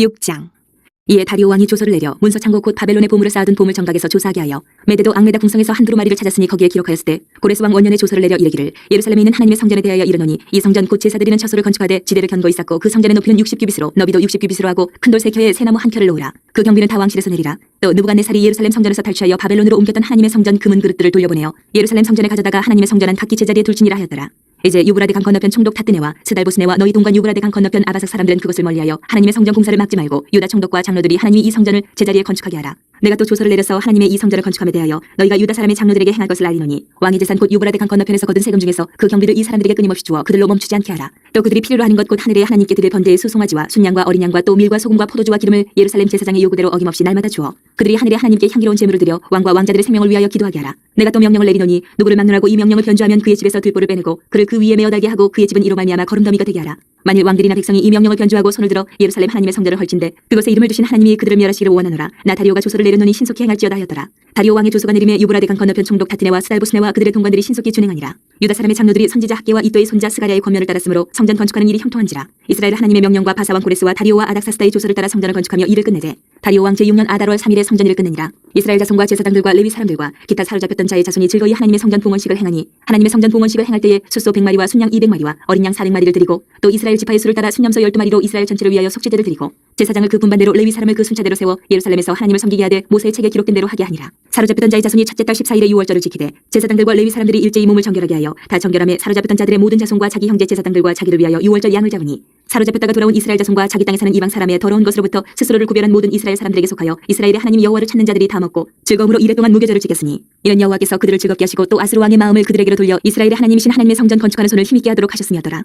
6장. 이에 다리오 왕이 조서를 내려 문서 창고 곧 바벨론의 보물을 쌓아둔 보물 정각에서 조사하게 하여 메대도 앙메다 궁성에서 한 두루마리를 찾았으니 거기에 기록하였을 때 고레스 왕 원년에 조서를 내려 이르기를 예루살렘에 있는 하나님의 성전에 대하여 이르노니 이 성전 곧 제사드리는 처소를 건축하되 지대를 견고히 쌓고 그 성전의 높이는 60규빗으로 너비도 60규빗으로 하고 큰 돌 3켜에 새 나무 1켜를 놓으라. 그 경비는 다 왕실에서 내리라. 또 느부갓네살이 예루살렘 성전에서 탈취하여 바벨론으로 옮겼던 하나님의 성전 금은 그릇들을 돌려보내어 예루살렘 성전에 가져다가 하나님의 성전한 각기 제자리에 둘지니라 하였더라. 이제 유브라데 강 건너편 총독 타뜨네와 스달보스네와 너희 동관 유브라데 강 건너편 아바삭 사람들은 그것을 멀리하여 하나님의 성전 공사를 막지 말고 유다 총독과 장로들이 하나님이 이 성전을 제자리에 건축하게 하라. 내가 또 조서를 내려서 하나님의 이 성전을 건축함에 대하여 너희가 유다 사람의 장로들에게 행할 것을 알리노니 왕의 재산 곧 유브라데 강 건너편에서 거둔 세금 중에서 그 경비를 이 사람들에게 끊임없이 주어 그들로 멈추지 않게 하라. 또 그들이 필요로 하는 것 곧 하늘의 하나님께 드릴 번제의 수송아지와 순양과 어린 양과 또 밀과 소금과 포도주와 기름을 예루살렘 제사장의 요구대로 어김없이 날마다 주어 그들이 하늘의 하나님께 향기로운 제물을 드려 왕과 왕자들의 생명을 위하여 기도하게 하라. 내가 또 명령을 내리노니 누구를 막론하고 이 명령을 변조하면 그의 집에서 들보를 빼내고 그를 그 위에 메어 달게 하고 그의 집은 이로 말미암아 거름더미가 되게 하라. 만일 왕들이나 백성이 이 명령을 변조하고 손을 들어 예루살렘 하나님의 성전을 헐친데 그것에 이름을 두신 하나님이 그들을 멸하시기를 원하노라. 나 다리오가 조서를 내려노니 신속히 행할지어다 하였더라. 다리오 왕의 조서가 내림에 유브라데 강 건너편 총독 타트네와 스달보스네와 그들의 동관들이 신속히 준행하니라. 유다 사람의 장로들이 선지자 학계와 이또의 손자 스가랴의 권면을 따랐으므로 성전 건축하는 일이 형통한지라. 이스라엘 하나님의 명령과 바사왕 고레스와 다리오와 아닥사스다의 조서를 따라 성전을 건축하며 일을 끝내되 다리오 왕 제6년 아달월 3일에 성전 일을 끝내니라. 이스라엘 자손과 제사장들과 레위 사람들과 기타 사로잡혔던 자의 자손이 즐거이 하나님의 성전 봉헌식을 행하니 하나님의 성전 봉헌식을 행할 때에 숫소 100마리와 순양 200마리와 어린 양 400마리를 드리고 또 이스라엘 지파의 수를 따라 순염소 12마리로 이스라엘 전체를 위하여 속죄제를 드리고 제사장을 그 분반대로 레위 사람을 그 순차대로 세워 예루살렘에서 하나님을 섬기게 하되 모세의 책에 기록된 대로 하게 하니라. 사로잡혔던 자의 자손이 첫째 달 14일에 유월절을 지키되 제사장들과 레위 사람들이 일제히 몸을 정결하게 하여 다 정결함에 사로잡혔던 자들의 모든 자손과 자기 형제 제사장들과 자기를 위하여 유월절 양을 잡으니 사로잡혔다가 돌아온 이스라엘 자손과 자기 땅에 사는 이방 사람의 더러운 것으로부터 스스로를 구별한 모든 이스라엘 사람들에게 속하여 이스라엘의 하나님 여호와를 찾는 자들이 다 먹고 즐거움으로 이래 동안 무교절을 지켰으니 이는 여호와께서 그들을 즐겁게 하시고 또 아스루 왕의 마음을 그들에게로 돌려 이스라엘의 하나님이신 하나님의 성전 건축하는 손을 힘있게 하도록 하셨음이었더라.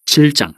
7장.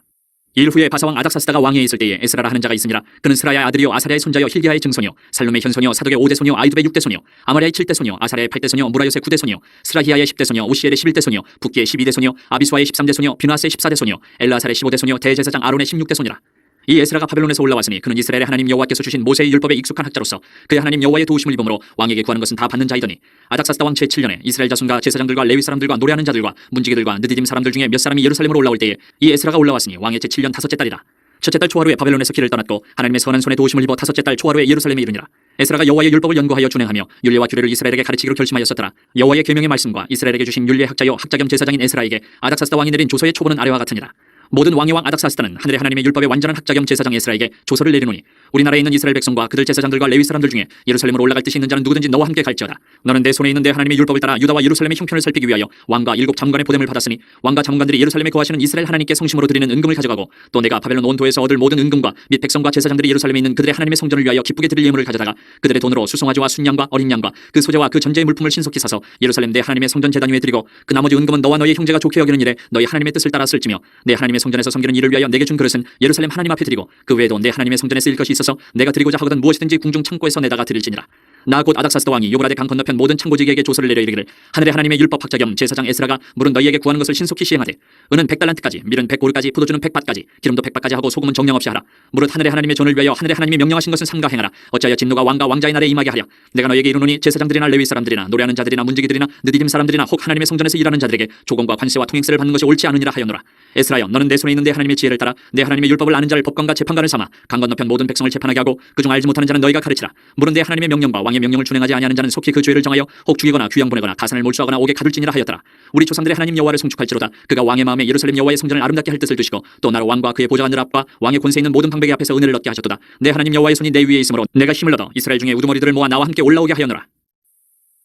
일 후에 바사왕 아닥사스다가 왕위에 있을 때에 에스라라 하는 자가 있으니라. 그는 스라야의 아들이요 아사랴의 손자요 힐기야의 증손이요 살룸의 현손이요 사독의 5대 손이요 아이두의 6대 손이요 아마랴의 7대 손이요 아사랴의 8대 손이요 무라요의 9대 손이요 스라히야의 10대 손이요 우시엘의 11대 손이요 붓기의 12대 손이요 아비수아의 13대 손이요 비누아스의 14대 손이요 엘라살의 15대 손이요 대제사장 아론의 16대 손이라. 이 에스라가 바벨론에서 올라왔으니 그는 이스라엘의 하나님 여호와께서 주신 모세의 율법에 익숙한 학자로서 그의 하나님 여호와의 도우심을 입음으로 왕에게 구하는 것은 다 받는 자이더니 아닥사스다 왕 제7년에 이스라엘 자손과 제사장들과 레위 사람들과 노래하는 자들과 문지기들과 느디딤 사람들 중에 몇 사람이 예루살렘으로 올라올 때에 이 에스라가 올라왔으니 왕의 제7년 다섯째 달이라. 첫째 달 초하루에 바벨론에서 길을 떠났고 하나님의 선한 손에 도우심을 입어 다섯째 달 초하루에 예루살렘에 이르니라. 에스라가 여호와의 율법을 연구하여 준행하며 율례와 규례를 이스라엘에게 가르치기로 결심하였었더라. 여호와의 계명의 말씀과 이스라엘에게 주신 율례 학자여 학자 겸 제사장인 에스라에게 아닥사스다 왕이 내린 조서의 초본은 아래와 같으니라. 모든 왕의 왕 아닥사스다는 하늘의 하나님의 율법의 완전한 학자 겸 제사장 에스라에게 조서를 내리노니 우리나라에 있는 이스라엘 백성과 그들 제사장들과 레위 사람들 중에 예루살렘으로 올라갈 뜻이 있는 자는 누구든지 너와 함께 갈지어다. 너는 내 손에 있는 내 하나님의 율법을 따라 유다와 예루살렘의 형편을 살피기 위하여 왕과 7 자문관의 보냄을 받았으니 왕과 자문관들이 예루살렘에 거하시는 이스라엘 하나님께 성심으로 드리는 은금을 가져가고 또 내가 바벨론 온도에서 얻을 모든 은금과 및 백성과 제사장들이 예루살렘에 있는 그들의 하나님의 성전을 위하여 기쁘게 드릴 예물을 가져다가 그들의 돈으로 수송아지와 순양과 어린 양과 그 소재와 그 전제의 물품을 신속히 사서 예루살렘 내 하나님의 성전 제단 위에 드리고 그 나머지 은금은 너와 너의 형제가 좋게 여기는 일에 너희 하나님의 뜻을 따라 쓸지며 내 하나님의 성전에서 섬기는 일을 위하여 내게 준 그릇은 예루살렘 하나님 앞에 드리고 그 외에도 내 하나님의 성전에 쓰일 것이 있어서 내가 드리고자 하거든 무엇이든지 궁중 창고에서 내다가 드릴지니라. 나 곧 아닥사스다 왕이 유브라데 강 건너편 모든 창고지기에게 조서를 내려 이르기를 하늘의 하나님의 율법 학자 겸 제사장 에스라가 물은 너희에게 구하는 것을 신속히 시행하되 은은 100달란트까지 밀은 100고르까지 포도주는 100밭까지 기름도 100밭까지 하고 소금은 정령 없이 하라. 무릇 하늘의 하나님의 전을 위하여 하늘의 하나님이 명령하신 것은 삼가 행하라. 어찌하여 진노가 왕과 왕자의 날에 임하게 하랴. 내가 너희에게 이르노니 제사장들이나 레위 사람들이나 노래하는 자들이나 문지기들이나 느디딤 사람들이나 혹 하나님의 성전에서 일하는 자들에게 조공과 관세와 통행세를 받는 것이 옳지 않으니라 하였노라. 에스라여 너는 내 손에 있는 내 하나님의 지혜를 따라 내 하나님의 율법을 아는 자를 법관과 재판관을 삼아 강 건너편 모든 백성을 재판하게 하고 그중 알지 못하는 자는 너희가 가르치라. 무릇 내 하나님의 명령과 왕의 명령을 준행하지 아니하는 자는 속히 그 죄를 정하여 혹 죽이거나 귀양 보내거나 가산을 몰수하거나 옥에 가둘지니라 하였더라. 우리 조상들의 하나님 여호와를 송축할지로다. 그가 왕의 마음에 예루살렘 여호와의 성전을 아름답게 할 뜻을 두시고 또 나로 왕과 그의 보좌관들 앞과 왕의 권세 있는 모든 방백의 앞에서 은혜를 얻게 하셨도다. 내 하나님 여호와의 손이 내 위에 있으므로 내가 힘을 얻어 이스라엘 중에 우두머리들을 모아 나와 함께 올라오게 하였노라.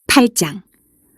8장.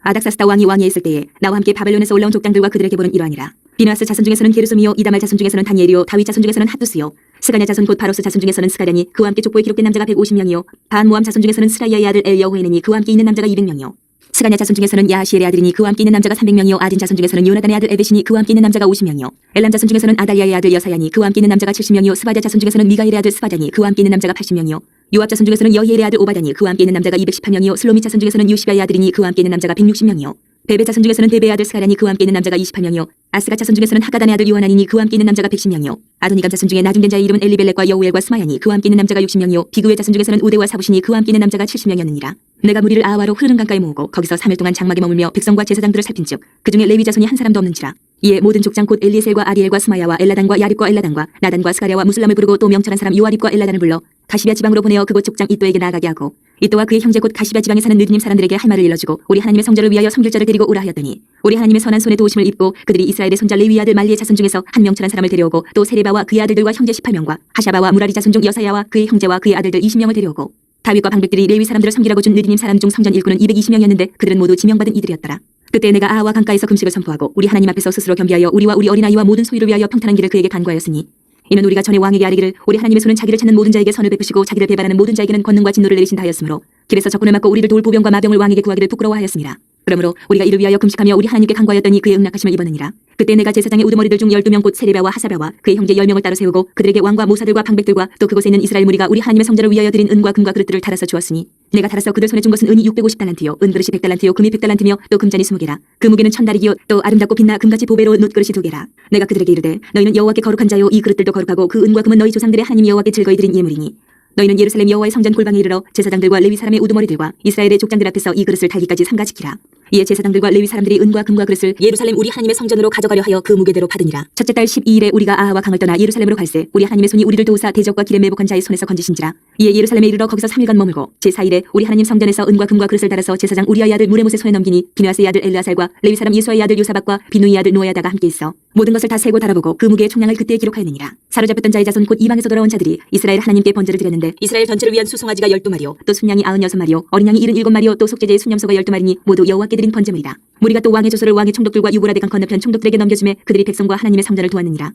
아닥사스다 왕이 왕위에 있을 때에 나와 함께 바벨론에서 올라온 족장들과 그들의 계보는 이러하니라. 비누아스 자손 중에서는 게르솜이요 이다말 자손 중에서는 다니엘이요 다윗 자손 중에서는 핫두스요 스가냐 자손 곧 바로스 자손 중에서는 스가랴니 그와 함께 족보에 기록된 남자가 150명이요 반 모함 자손 중에서는 스라이아의 아들 엘여호에느니 그와 함께 있는 남자가 200명이요 스가냐 자손 중에서는 야하시엘의 아들이니 그와 함께 있는 남자가 300명이요 아딘 자손 중에서는 요나단의 아들 에벳이니 그와 함께 있는 남자가 50명이요 엘람 자손 중에서는 아달리아의 아들 여사야니 그와 함께 있는 남자가 70명이요 스바랴 자손 중에서는 미가엘의 아들 스바랴니 그와 함께 있는 남자가 80명이요 요압 자손 중에서는 여히엘의 아들 오바다니 그와 함께 있는 남자가 218명이요 슬로미 자손 중에서는 유시바의 아들이니 그와 함께 있는 남자가 160명이요 베베 자손 중에서는 베베의 아들 스가랴니 그와 함께 있는 남자가 28명이요 아스가 자손 중에서는 하가단의 아들 요하나니니 그와 함께 있는 남자가 110명이요 아도니감 자손 중에 나중된 자의 이름은 엘리벨렉과 여우엘과 스마야니 그와 함께 있는 남자가 60명이요 비그의 자손 중에서는 우데와 사부시니 그와 함께 있는 남자가 70명이었느니라. 내가 무리를 아하와로 흐르는 강가에 모으고 거기서 3일 동안 장막에 머물며 백성과 제사장들을 살핀즉 그 중에 레위 자손이 한 사람도 없는지라. 이에 모든 족장 곧 엘리에셀과 아리엘과 스마야와 엘라단과 야립과 엘라단과 나단과 스가랴와 무슬람을 부르고 또 명철한 사람 요아립과 엘라단을 불러 가시비아 지방으로 보내어 그곳 족장 이또에게 나아가게 하고 이또와 그의 형제 곧 가시비아 지방에 사는 느드님 사람들에게 할 말을 일러주고 우리 하나님의 성전을 위하여 섬길 자를 데리고 오라 하였더니 우리 하나님의 선한 손에 도우심을 입고 그들이 이스라엘의 손자 레위 아들 말리의 자손 중에서 한 명철한 사람을 데려오고 또 세레바와 그의 아들들과 형제 18명과 하샤바와 무라리 자손 중 여사야와 그의 형제와 그의 아들들 20명을 데려오고 다윗과 방백들이 레위 사람들을 섬기라고 준 느드님 사람 중 성전 일꾼은 220명이었는데 그들은 모두 지명받은 이들이었더라. 그때 내가 아하와 강가에서 금식을 선포하고 우리 하나님 앞에서 스스로 겸비하여 우리와 우리 어린아이와 모든 소유를 위하여 평탄한 길을 그에게 간구하였으니 이는 우리가 전에 왕에게 아뢰기를 우리 하나님의 손은 자기를 찾는 모든 자에게 선을 베푸시고 자기를 배반하는 모든 자에게는 권능과 진노를 내리신다 하였으므로 길에서 적군을 막고 우리를 도울 보병과 마병을 왕에게 구하기를 부끄러워하였습니다. 그러므로 우리가 이를 위하여 금식하며 우리 하나님께 간구하였더니 그의 응낙하심을 입었느니라. 그때 내가 제사장의 우두머리들 중 12명 곧 세레바와 하사바와 그의 형제 10명을 따로 세우고 그들에게 왕과 모사들과 방백들과 또 그곳에 있는 이스라엘 무리가 우리 하나님의 성전을 위하여 드린 은과 금과 그릇들을 달아서 주었으니 내가 달아서 그들 손에 준 것은 은이 650달란트요 은그릇이 100달란트요 금이 100달란트며 또 금잔이 20개라 그 무게는 1000다리기요 또 아름답고 빛나 금같이 보배로 놋그릇이 2개라. 내가 그들에게 이르되 너희는 여호와께 거룩한 자요 이 그릇들도 거룩하고 그 은과 금은 너희 조상들의 하나님 여호와께 즐거이 드린 예물이니 너희는 예루살렘 여호와의 성전 골방에 이르러 제사장들과 레위 사람의 우두머리들과 이스라엘의 족장들 앞에서 이 그릇을 달기까지 삼가지키라. 이에 제사장들과 레위 사람들이 은과 금과 그릇을 예루살렘 우리 하나님의 성전으로 가져가려 하여 그 무게대로 받으니라. 첫째 달 12일에 우리가 아하와 강을 떠나 예루살렘으로 갈새 우리 하나님의 손이 우리를 도우사 대적과 길에 매복한 자의 손에서 건지신지라. 이에 예루살렘에 이르러 거기서 3일간 머물고 제4일에 우리 하나님 성전에서 은과 금과 그릇을 달아서 제사장 우리아의 아들 무레못의 손에 넘기니 비누아스의 아들 엘르아살과 레위 사람 예수아의 아들 요사박과 비누이의 아들 노아야다가 함께 있어 모든 것을 다 세고 달아보고 그 무게의 총량을 그때 기록하였느니라. 사로잡혔던 자의 자손 곧 이방에서 돌아온 자들이 이스라엘 하나님께 번제를 드렸는데 이스라엘 전체를 위한 수송아지가 12마리요 또 순양이 96마리요 어린 양이 77마리요 또 속죄제의 순염소가 12마리니 모두 여호와께 드린 번제물이라. 우리가 또 왕의 조서를 왕의 총독들과 유브라데강 건너편 총독들에게 넘겨주매 그들이 백성과 하나님의 성전을 도왔느니라.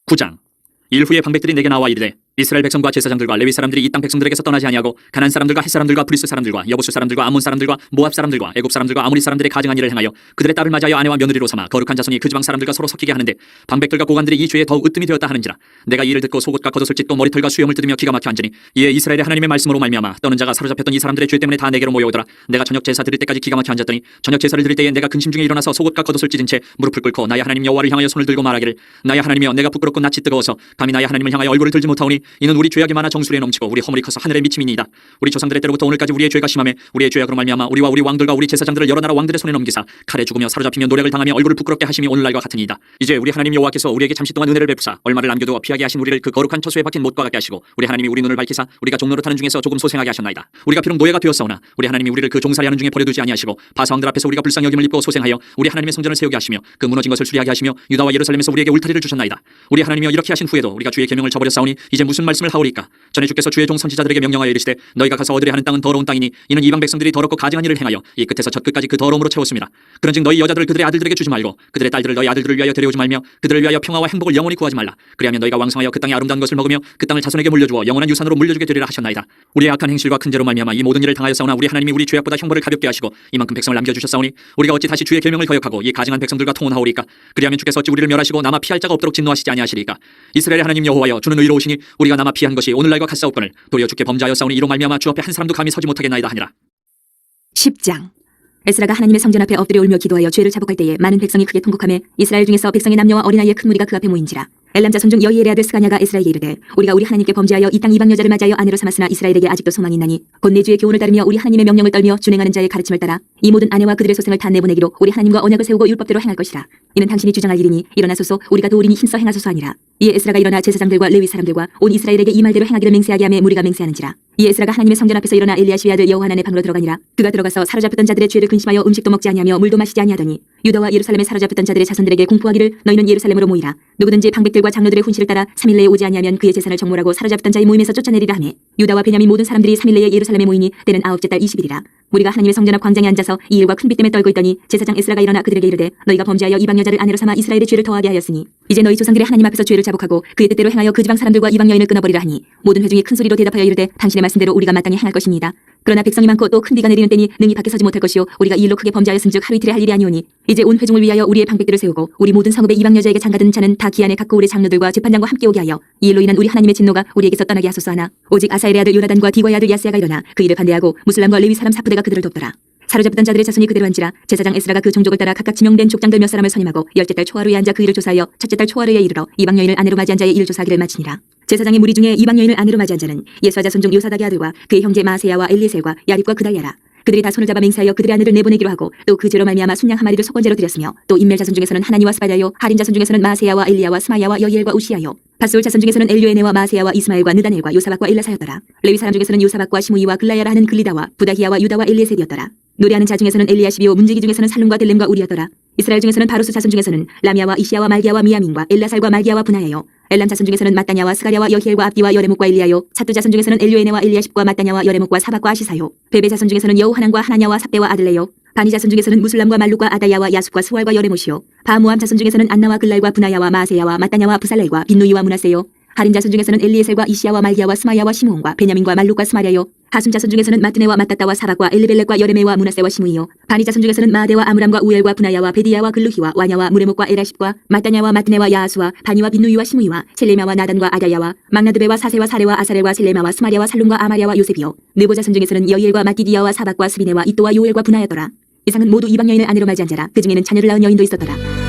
9장. 일 후에 방백들이 내게 나와 이르되 이스라엘 백성과 제사장들과 레위 사람들이 이 땅 백성들에게서 떠나지 아니하고 가나안 사람들과 헷 사람들과 브리스 사람들과 여부수 사람들과 암몬 사람들과 모압 사람들과 애굽 사람들과 아모리 사람들의 가증한 일을 행하여 그들의 딸을 맞이하여 아내와 며느리로 삼아 거룩한 자손이 그 지방 사람들과 서로 섞이게 하는데 방백들과 고관들이 이 죄에 더욱 으뜸이 되었다 하는지라. 내가 이 일을 듣고 속옷과 겉옷을 찢고 머리털과 수염을 뜯으며 기가 막혀 앉으니 이에 이스라엘의 하나님의 말씀으로 말미암아 떠는 자가 사로잡혔던 이 사람들의 죄 때문에 다 내게로 모여오더라. 내가 저녁 제사 드릴 때까지 기가 막혀 앉았더니 저녁 제사를 드릴 때에 내가 근심 중에 일어나서 속옷과 겉옷을 찢은 채 무릎을 꿇고 나의 하나님 여호와를 향하여 손을 들고 말하기를 나의 하나님이여 내가 부끄럽고 낯이 뜨거워서 감히 나의 하나님을 향하여 얼굴을 들지 못하오니 이는 우리 죄악이 많아 정수리에 넘치고 우리 허물이 커서 하늘에 미침이니이다. 우리 조상들의 때로부터 오늘까지 우리의 죄가 심하며 우리의 죄악으로 말미암아 우리와 우리 왕들과 우리 제사장들을 여러 나라 왕들의 손에 넘기사 칼에 죽으며 사로잡히며 노략을 당하며 얼굴을 부끄럽게 하심이 오늘날과 같으니이다. 이제 우리 하나님 여호와께서 우리에게 잠시 동안 은혜를 베푸사 얼마를 남겨두어 피하게 하신 우리를 그 거룩한 처소에 박힌 못과 같게 하시고 우리 하나님이 우리 눈을 밝히사 우리가 종로를 타는 중에서 조금 소생하게 하셨나이다. 우리가 비록 노예가 되었사오나 우리 하나님이 우리를 그 종살이하는 중에 버려두지 아니하시고 바사왕들 앞에서 우리가 불쌍히 여김을 입고 소생하여 우리 하나님의 성전을 세우게 하시며 그 무너진 것을 수리하게 하시며 유다와 예루살렘에서 우리에게 울타리를 주셨나이다. 우리 하나님이여 이렇게 하신 후에도 우리가 주의 계명을 저버렸사오니 이제 무슨 말씀을 하오리까. 전에 주께서 주의 종 선지자들에게 명령하여 이르시되 너희가 가서 얻으려 하는 땅은 더러운 땅이니 이는 이방 백성들이 더럽고 가증한 일을 행하여 이 끝에서 저 끝까지 그 더러움으로 채웠습니다. 그런즉 너희 여자들을 그들의 아들들에게 주지 말고 그들의 딸들을 너희 아들들을 위하여 데려오지 말며 그들을 위하여 평화와 행복을 영원히 구하지 말라. 그리하면 너희가 왕성하여 그 땅의 아름다운 것을 먹으며 그 땅을 자손에게 물려주어 영원한 유산으로 물려주게 되리라 하셨나이다. 우리의 악한 행실과 큰 죄로 말미암아 이 모든 일을 당하였사오나 우리 하나님이 우리 죄악보다 형벌을 가볍게 하시고 이만큼 백성을 남겨주셨사오니 우리가 어찌 다시 주의 계명을 거역하고 이 가증한 백성들과 통혼하오리까. 그리하면 주께서 어찌 우리를 멸하시고 남아 피할 자가 없도록 진노하시지 아니하시리까. 이스라엘의 하나님 여호와여 주는 의로우시니 우리가 남아 피한 것이 오늘날과 같사옵거늘 도리어 주께 범죄하였사오니 이로 말미암아 주 앞에 한 사람도 감히 서지 못하겠나이다 하니라. 10장. 에스라가 하나님의 성전 앞에 엎드려 울며 기도하여 죄를 자복할 때에 많은 백성이 크게 통곡하며 이스라엘 중에서 백성의 남녀와 어린아이의 큰 무리가 그 앞에 모인지라. 엘람 자손 중 여이엘의 아들 스가냐가 에스라에게 이르되 우리가 우리 하나님께 범죄하여 이 땅 이방 여자를 맞이하여 아내로 삼았으나 이스라엘에게 아직도 소망이 있나니 곧 내 주의 교훈을 따르며 우리 하나님의 명령을 떨며 준행하는 자의 가르침을 따라 이 모든 아내와 그들의 소생을 다 내보내기로 우리 하나님과 언약을 세우고 율법대로 행할 것이라. 이는 당신이 주장할 일이니 일어나소서 우리가 도우리니 힘써 행하소서 하니라. 이에 에스라가 일어나 제사장들과 레위 사람들과 온 이스라엘에게 이 말대로 행하기를 맹세하게 하며 무리가 맹세하는지라. 이에 에스라가 하나님의 성전 앞에서 일어나 엘리야시의 아들 여호하난의 방으로 들어가니라. 그가 들어가서 사로잡혔던 자들의 죄를 근심하여 음식도 먹지 아니하며 물도 마시지 아니하더니 유다와 예루살렘에 사로잡혔던 자들의 자손들에게 공포하기를 너희는 예루살렘으로 모이라. 누구든지 방백들과 장로들의 훈시를 따라 3일 내에 오지 아니하면 그의 재산을 정몰하고 사로잡혔던 자의 모임에서 쫓아내리라 하매 유다와 베냐민 모든 사람들이 3일 내에 예루살렘에 모이니 때는 9째 달 20일이라. 우리가 하나님의 성전 앞 광장에 앉아서 이 일과 큰 비 때문에 떨고 있더니 제사장 에스라가 일어나 그들에게 이르되 너희가 범죄하여 이방 여자를 아내로 삼아 이스라엘의 죄를 더하게 하였으니 이제 너희 조상들이 하나님 앞에서 죄를 자복하고 그의 뜻대로 행하여 그 지방 사람들과 이방 여인을 끊어버리라 하니 모든 회중이 큰 소리로 대답하여 이르되 당신의 말씀대로 우리가 마땅히 행할 것입니다. 그러나 백성이 많고 또 큰 비가 내리는 때니 능히 밖에 서지 못할 것이요 우리가 이 일로 크게 범죄하였은즉 하루 이틀에 할 일이 아니오니 이제 온 회중을 위하여 우리의 방백들을 세우고 우리 모든 성읍의 이방 여자에게 장가든 자는 다 기한에 각고 우리 장로들과 재판장과 함께 오게 하여 이 일로 인한 우리 하나님의 진노가 우리에게서 떠나게 하소서 하나 오직 아사엘의 아들 요나단과 디과의 아들 야스야가 일어나 그 일을 반대하고 무슬람과 레위 사람 사프대가 그들을 돕더라. 사로잡혔던 자들의 자손이 그대로 한지라. 제사장 에스라가 그 종족을 따라 각각 지명된 족장들 몇 사람을 선임하고 10째 달 초하루에 앉아 그 일을 조사하여 첫째 달 초하루에 이르러 이방 여인을 아내로 맞이한 자의 일을 조사하기를 마치니라. 제사장의 무리 중에 이방 여인을 아내로 맞이한 자는 예수아 자손 중 요사닥의 아들과 그의 형제 마세야와 엘리에셀과 야립과 그달야라. 그들이 다 손을 잡아 맹세하여 그들의 아내를 내보내기로 하고 또 그 죄로 말미암아 순양 한 마리를 속건제로 드렸으며 또 인멜 자손 중에서는 하나니와 스바랴요 하린 자손 중에서는 마세야와 엘리야와 스마야와 여이엘과 우시야요 밧솔 자손 중에서는 엘료에네와 마세야와 이스마엘과 느다넬과 요사박과 엘라사였더라. 레위 사람 중에서는 요사박과 시무이와 글라야라 하는 글리다와 부다히야와 유다와 엘리에셀이었더라. 노래하는 자 중에서는 엘리야시비오 문지기 중에서는 살룸과 델렘과 우리였더라. 이스라엘 중에서는 바로스 자손 중에서는 라미아와 이시야와 말기야와 미야민과 엘라살과 말기야와 분하야요 엘람 자손 중에서는 마따냐와 스가랴와 여히엘과 압디와 여레목과 엘리야요 삿두 자손 중에서는 엘료에네와 엘리야십과 마따냐와 여레목과 사박과 아시사요 베베 자손 중에서는 여호하난과 하나냐와 삽대와 아들레요 바니 자손 중에서는 무술람과 말룩과 아다야와 야숲과 스왈과 여레못이요 바모함 자손 중에서는 안나와 글랄과 분하야와 마세야와 마따냐와 부살렐과 빈누이와 문하세요 하린 자손 중에서는 엘리에셀과 이시야와 말기야와 스마야와 시므온과 베냐민과 말룩과 스마랴요 하순 자손 중에서는 마뜨네와 마따따와 사박과 엘리벨렉과 여레메와 문하세와 시므이요 바니 자손 중에서는 마아데와 아므람과 우엘과 분하야와 베디야와 글루히와 와냐와 무레목과 에라십과 마따냐와 마뜨네와 야하수와 바니와 빈누이와 시므이와 셀레마와 나단과 아다야와 막나드베와 사세와 사레와 아사렐과 셀레마와 스마랴와 살룸과 아마랴와 요셉이요 느보 자손 중에서는 여이엘과 마띠디야와 사박과 스비네와 이또와 요엘과 분하였더라. 이상은 모두 이방 여인을 아내로 맞이한 자라. 그 중에는 자녀를 낳은 여인도 있었더라.